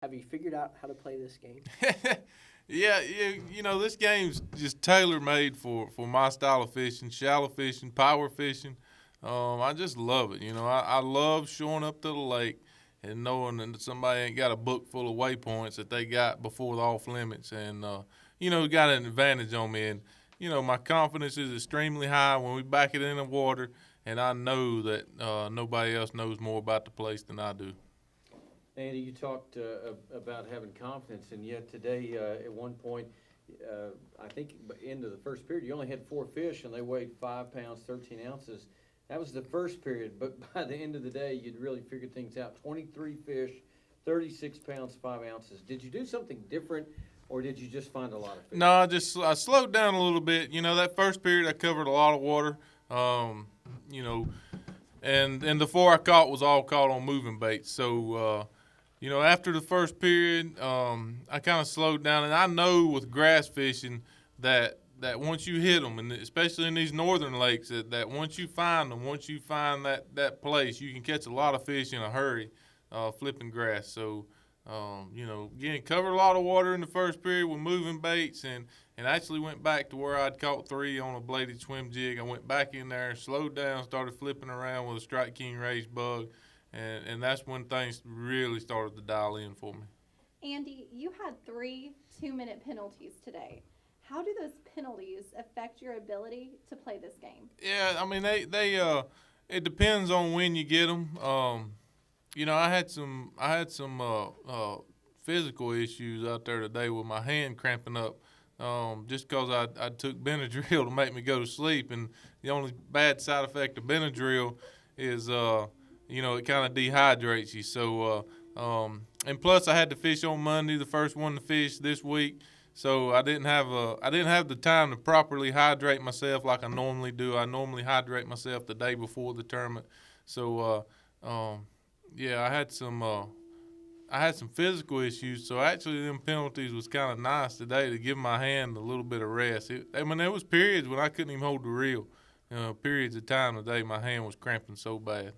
Have you figured out how to play this game? Yeah, this game's just tailor made for my style of fishing, shallow fishing, power fishing. I just love it. I love showing up to the lake and knowing that somebody ain't got a book full of waypoints that they got before the off limits, and got an advantage on me. And my confidence is extremely high when we back it in the water, and I know that nobody else knows more about the place than I do. Andy, you talked about having confidence, and yet today, at one point, I think into the first period, you only had 4 fish, and they weighed 5 pounds, 13 ounces. That was the first period, but by the end of the day, you'd really figured things out. 23 fish, 36 pounds, 5 ounces. Did you do something different, or did you just find a lot of fish? No, I slowed down a little bit. That first period I covered a lot of water. And the 4 I caught was all caught on moving baits. So after the first period, I kind of slowed down, and I know with grass fishing that once you hit them, and especially in these northern lakes, that once you find them, once you find that place, you can catch a lot of fish in a hurry, flipping grass. So, again, covered a lot of water in the first period with moving baits, and actually went back to where I'd caught 3 on a bladed swim jig. I went back in there, slowed down, started flipping around with a Strike King raised bug, and that's when things really started to dial in for me. Andy, you had 3 2-minute penalties today. How do those penalties affect your ability to play this game? Yeah, I mean they it depends on when you get them. I had some physical issues out there today with my hand cramping up. Just because I took Benadryl to make me go to sleep, and the only bad side effect of Benadryl is it kind of dehydrates you. So and plus I had to fish on Monday, the first one to fish this week. So I didn't have the time to properly hydrate myself like I normally do. I normally hydrate myself the day before the tournament. So I had some physical issues. So actually, them penalties was kind of nice today to give my hand a little bit of rest. There was periods when I couldn't even hold the reel. Periods of time today, my hand was cramping so bad.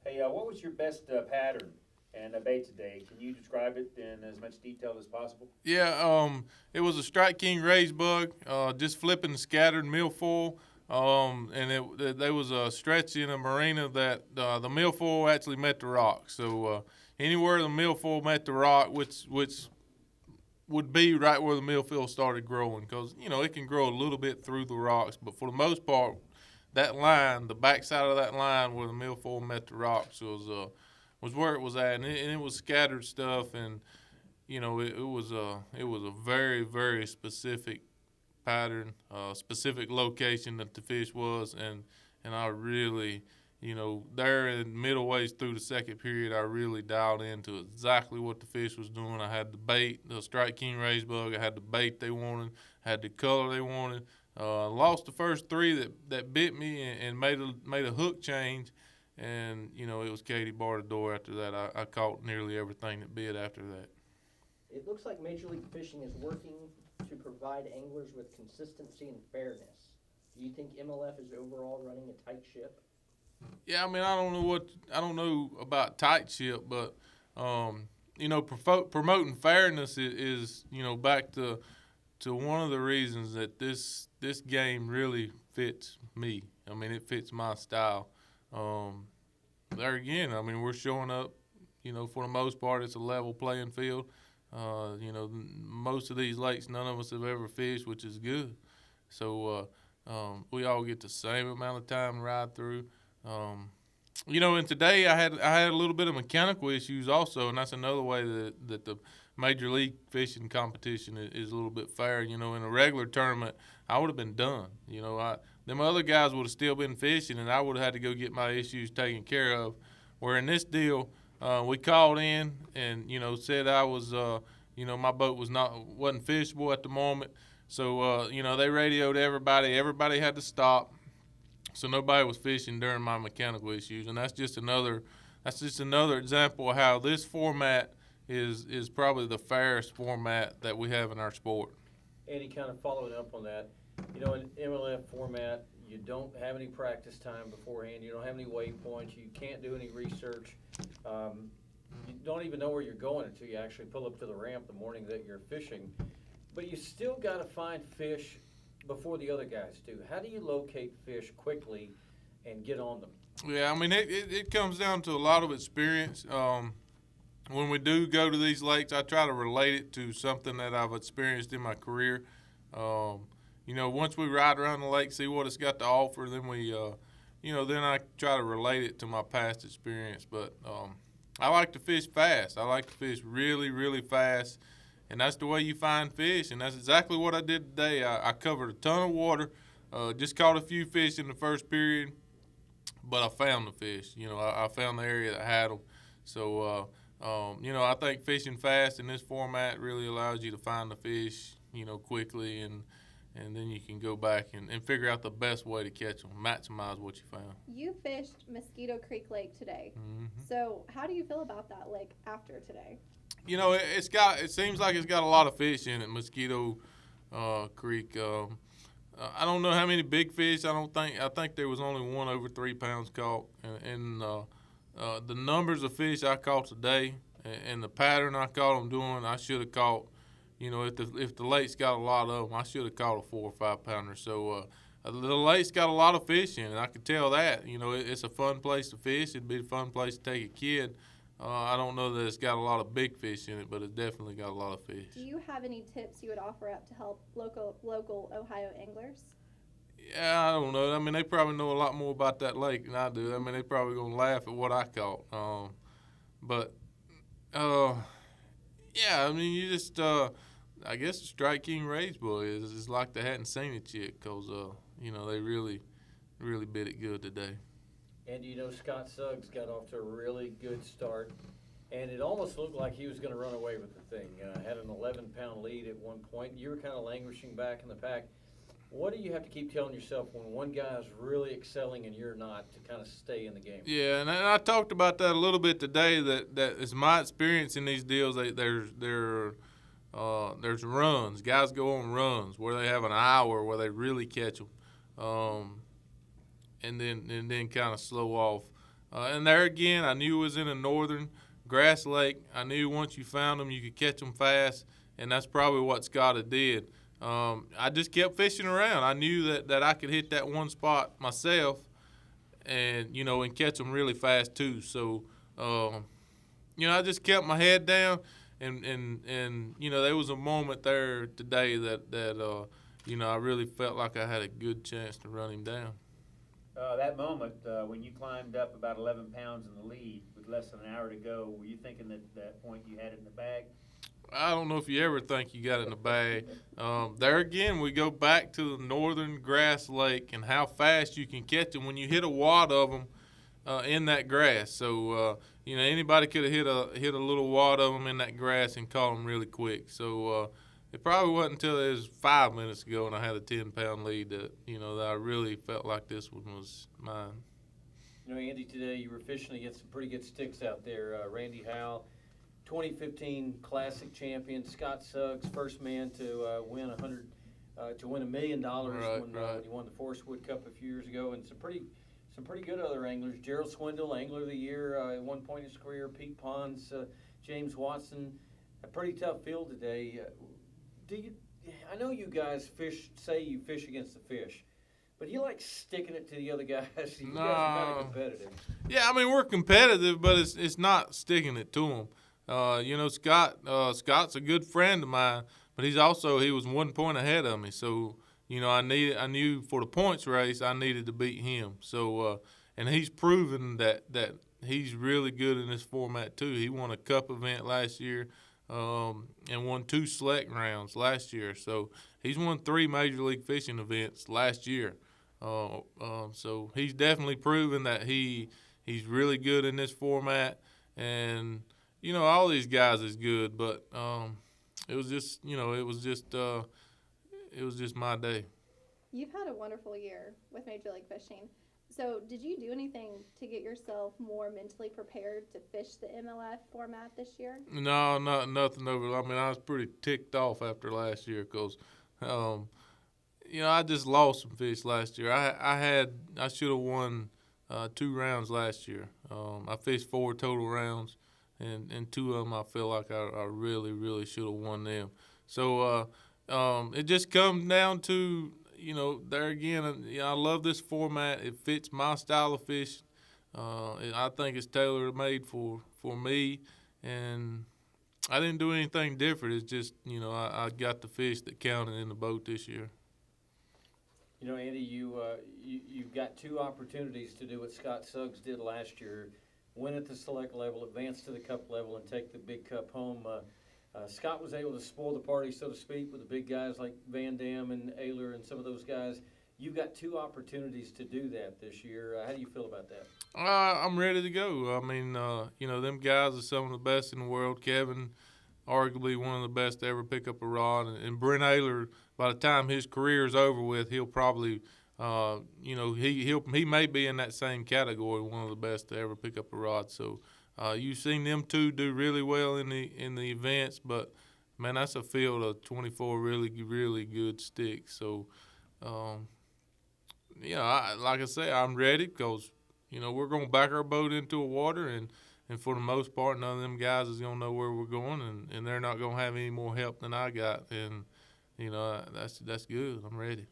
Hey, what was your best pattern and bait today? Can you describe it in as much detail as possible? Yeah, it was a Strike King raised bug, just flipping scattered milfoil. And there was a stretch in a marina that the milfoil actually met the rock. So anywhere the milfoil met the rock, which would be right where the milfoil started growing, because it can grow a little bit through the rocks, but for the most part, that line, the backside of that line where the milfoil met the rocks was where it was at, and it was scattered stuff, and it was a very, very specific pattern, specific location that the fish was, and I really, there in middle ways through the second period, I really dialed into exactly what the fish was doing. I had the bait, the Strike King raised bug. I had the bait they wanted, had the color they wanted. Lost the first 3 that bit me and made a hook change, and it was Katie bar the door after that. I caught nearly everything that bit after that. It looks like Major League Fishing is working to provide anglers with consistency and fairness. Do you think MLF is overall running a tight ship? Yeah, I mean, I don't know about tight ship, but promoting fairness is back to one of the reasons that this game really fits me. I mean, it fits my style. There again, I mean, we're showing up. For the most part, it's a level playing field. Most of these lakes, none of us have ever fished, which is good. So we all get the same amount of time to ride through. And today I had a little bit of mechanical issues also, and that's another way that the Major League Fishing competition is a little bit fair. In a regular tournament, I would have been done. Them other guys would have still been fishing, and I would have had to go get my issues taken care of. Where in this deal, we called in and said I was my boat wasn't fishable at the moment. So they radioed everybody. Everybody had to stop. So nobody was fishing during my mechanical issues, and that's just another example of how this format is probably the fairest format that we have in our sport. Andy, kind of following up on that, in MLF format, you don't have any practice time beforehand. You don't have any waypoints. You can't do any research. you don't even know where you're going until you actually pull up to the ramp the morning that you're fishing. But you still got to find fish before the other guys do. How do you locate fish quickly and get on them? Yeah, I mean, it comes down to a lot of experience. When we do go to these lakes, I try to relate it to something that I've experienced in my career. Once we ride around the lake, see what it's got to offer, then then I try to relate it to my past experience. But I like to fish fast. I like to fish really, really fast, and that's the way you find fish, and that's exactly what I did today. I covered a ton of water, just caught a few fish in the first period, but I found the fish. I found the area that had them. So, I think fishing fast in this format really allows you to find the fish, quickly, and then you can go back and figure out the best way to catch them, maximize what you found. You fished Mosquito Creek Lake today. Mm-hmm. So how do you feel about that lake after today? It seems like it's got a lot of fish in it, Mosquito Creek. I don't know how many big fish. I think there was only one over 3 pounds caught, and the numbers of fish I caught today and the pattern I caught them doing, I should have caught. If the lake's got a lot of them, I should have caught a 4 or 5 pounder. So the lake's got a lot of fish in it. I could tell that. It's a fun place to fish. It'd be a fun place to take a kid. I don't know that it's got a lot of big fish in it, but it's definitely got a lot of fish. Do you have any tips you would offer up to help local Ohio anglers? Yeah, I don't know. I mean, they probably know a lot more about that lake than I do. I mean, they probably gonna laugh at what I caught. Yeah, I mean, you just, I guess the Strike King Rage Boy is like they hadn't seen it yet, because, they really, really bit it good today. And Scott Suggs got off to a really good start, and it almost looked like he was going to run away with the thing. Had an 11-pound lead at one point. You were kind of languishing back in the pack. What do you have to keep telling yourself when one guy is really excelling and you're not, to kind of stay in the game? Yeah, and I talked about that a little bit today. That is my experience in these deals. There's runs. Guys go on runs where they have an hour where they really catch them, and then kind of slow off. And there again, I knew it was in a northern grass lake. I knew once you found them, you could catch them fast, and that's probably what Scott did. I just kept fishing around. I knew that I could hit that one spot myself, and and catch them really fast too. So, I just kept my head down, and there was a moment there today that I really felt like I had a good chance to run him down. That moment when you climbed up about 11 pounds in the lead with less than an hour to go, were you thinking that point you had it in the bag? I don't know if you ever think you got it in the bag. There again, we go back to the northern grass lake and how fast you can catch them when you hit a wad of them in that grass. So anybody could have hit a little wad of them in that grass and caught them really quick. So it probably wasn't until it was 5 minutes ago and I had a 10-pound lead that that I really felt like this one was mine. Andy, today you were fishing against some pretty good sticks out there. Randy Howell, 2015 Classic champion. Scott Suggs, first man to win $1 million when he won the Forest Wood Cup a few years ago, and some pretty good other anglers. Gerald Swindle, Angler of the Year at one point in his career. Pete Pons, James Watson. A pretty tough field today. I know you guys say you fish against the fish, but you like sticking it to the other guys. You guys are kind of competitive. Yeah, I mean, we're competitive, but it's not sticking it to them. Scott's a good friend of mine, but he was 1 point ahead of me. So, I knew for the points race I needed to beat him. So, and he's proven that he's really good in this format too. He won a cup event last year, and won 2 select rounds last year. So he's won 3 Major League Fishing events last year. So he's definitely proven that he's really good in this format, and all these guys is good, but it was just my day. You've had a wonderful year with Major League Fishing. So did you do anything to get yourself more mentally prepared to fish the MLF format this year? No, nothing over. I mean, I was pretty ticked off after last year because, I just lost some fish last year. I should have won 2 rounds last year. I fished 4 total rounds, and two of them I feel like I really should have won them. So it just comes down to, there again, I love this format. It fits my style of fishing. I think it's tailor-made for me, and I didn't do anything different. It's just, I got the fish that counted in the boat this year. Andy, you've got two opportunities to do what Scott Suggs did last year: win at the select level, advance to the cup level, and take the big cup home. Scott was able to spoil the party, so to speak, with the big guys like Van Dam and Ayler and some of those guys. You've got two opportunities to do that this year. How do you feel about that? I'm ready to go. I mean, them guys are some of the best in the world. Kevin, arguably one of the best to ever pick up a rod, and Brent Ayler, by the time his career is over with, he'll probably, he may be in that same category, one of the best to ever pick up a rod. So you've seen them two do really well in the events, but man, that's a field of 24 really good sticks. So like I say, I'm ready because we're gonna back our boat into a water, and for the most part, none of them guys is gonna know where we're going, and they're not gonna have any more help than I got, and that's good. I'm ready.